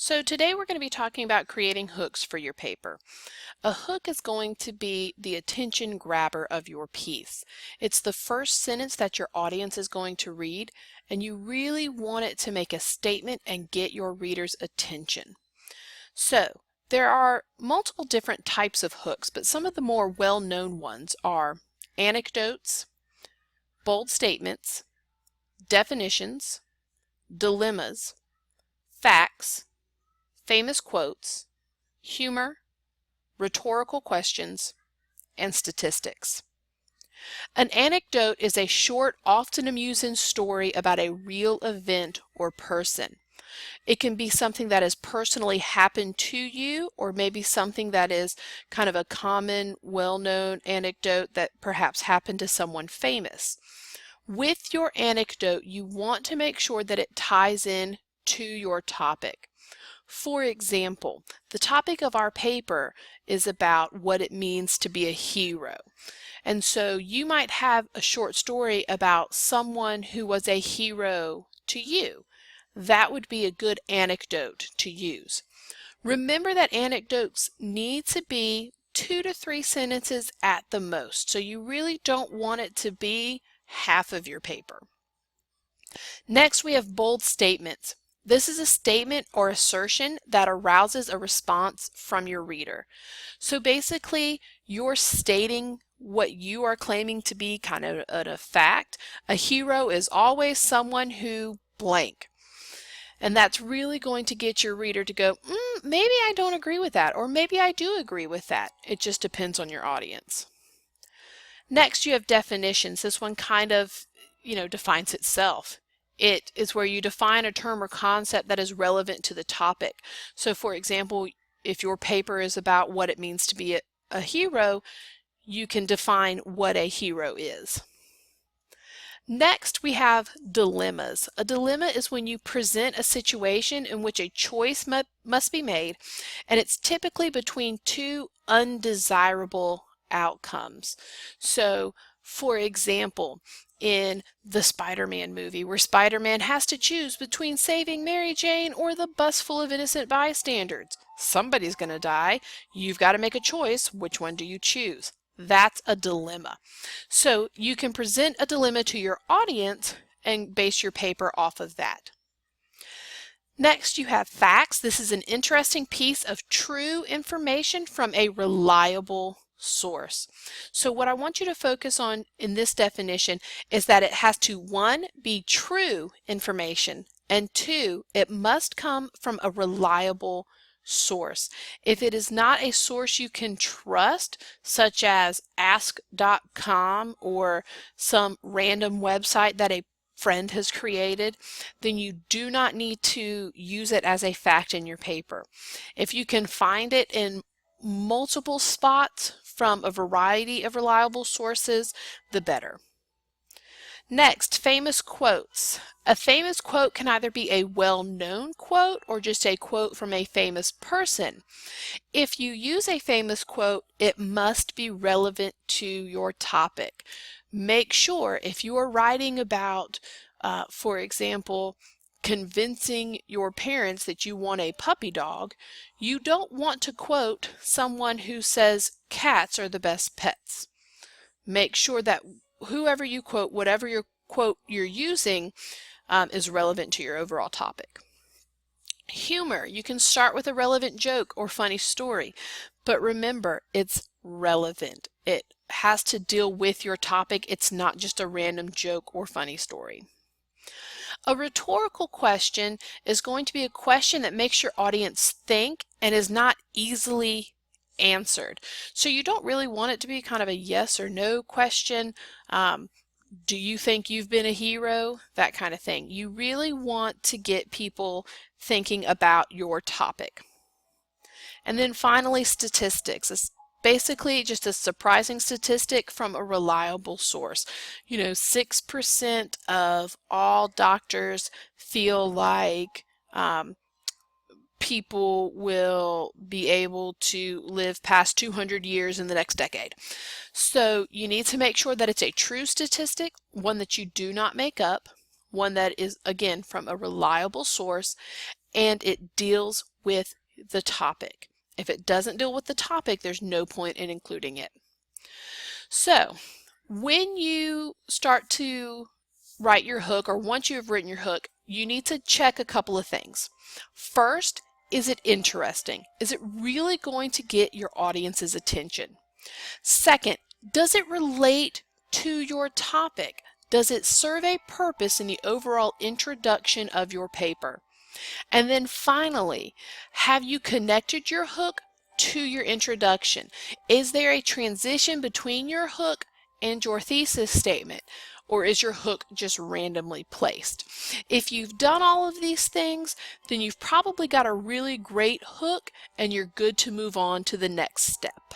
So today we're going to be talking about creating hooks for your paper. A hook is going to be the attention grabber of your piece. It's the first sentence that your audience is going to read, and you really want it to make a statement and get your reader's attention. So there are multiple different types of hooks, but some of the more well-known ones are anecdotes, bold statements, definitions, dilemmas, facts, famous quotes, humor, rhetorical questions, and statistics. An anecdote is a short, often amusing story about a real event or person. It can be something that has personally happened to you, or maybe something that is kind of a common, well-known anecdote that perhaps happened to someone famous. With your anecdote, you want to make sure that it ties in to your topic. For example, the topic of our paper is about what it means to be a hero. And so you might have a short story about someone who was a hero to you. That would be a good anecdote to use. Remember that anecdotes need to be 2 to 3 sentences at the most, so you really don't want it to be half of your paper. Next, we have bold statements. This is a statement or assertion that arouses a response from your reader. So basically, you're stating what you are claiming to be kind of a fact. A hero is always someone who blank. And that's really going to get your reader to go, maybe I don't agree with that, or maybe I do agree with that. It just depends on your audience. Next, you have definitions. This one kind of, defines itself. It is where you define a term or concept that is relevant to the topic. So for example, if your paper is about what it means to be a hero, you can define what a hero is. Next, we have dilemmas. A dilemma is when you present a situation in which a choice must be made, and it's typically between two undesirable outcomes. So, for example, in the Spider-Man movie, where Spider-Man has to choose between saving Mary Jane or the bus full of innocent bystanders. Somebody's going to die. You've got to make a choice. Which one do you choose? That's a dilemma. So you can present a dilemma to your audience and base your paper off of that. Next, you have facts. This is an interesting piece of true information from a reliable source. So what I want you to focus on in this definition is that it has to, 1, be true information, and 2, it must come from a reliable source. If it is not a source you can trust, such as ask.com or some random website that a friend has created, then you do not need to use it as a fact in your paper. If you can find it in multiple spots from a variety of reliable sources, the better. Next, famous quotes. A famous quote can either be a well-known quote or just a quote from a famous person. If you use a famous quote, it must be relevant to your topic. Make sure if you are writing about, for example, convincing your parents that you want a puppy dog, you don't want to quote someone who says cats are the best pets. Make sure that whoever you quote, whatever your quote you're using, is relevant to your overall topic. Humor. You can start with a relevant joke or funny story, but remember, it's relevant. It has to deal with your topic. It's not just a random joke or funny story. A rhetorical question is going to be a question that makes your audience think and is not easily answered. So you don't really want it to be kind of a yes or no question. Do you think you've been a hero? That kind of thing. You really want to get people thinking about your topic. And then finally, statistics. It's basically just a surprising statistic from a reliable source. 6% of all doctors feel like people will be able to live past 200 years in the next decade. So you need to make sure that it's a true statistic, one that you do not make up, one that is, again, from a reliable source, and it deals with the topic. If it doesn't deal with the topic, there's no point in including it. So when you start to write your hook, or once you have written your hook, you need to check a couple of things. First, is it interesting? Is it really going to get your audience's attention? Second, does it relate to your topic? Does it serve a purpose in the overall introduction of your paper? And then finally, have you connected your hook to your introduction? Is there a transition between your hook and your thesis statement? Or is your hook just randomly placed? If you've done all of these things, then you've probably got a really great hook and you're good to move on to the next step.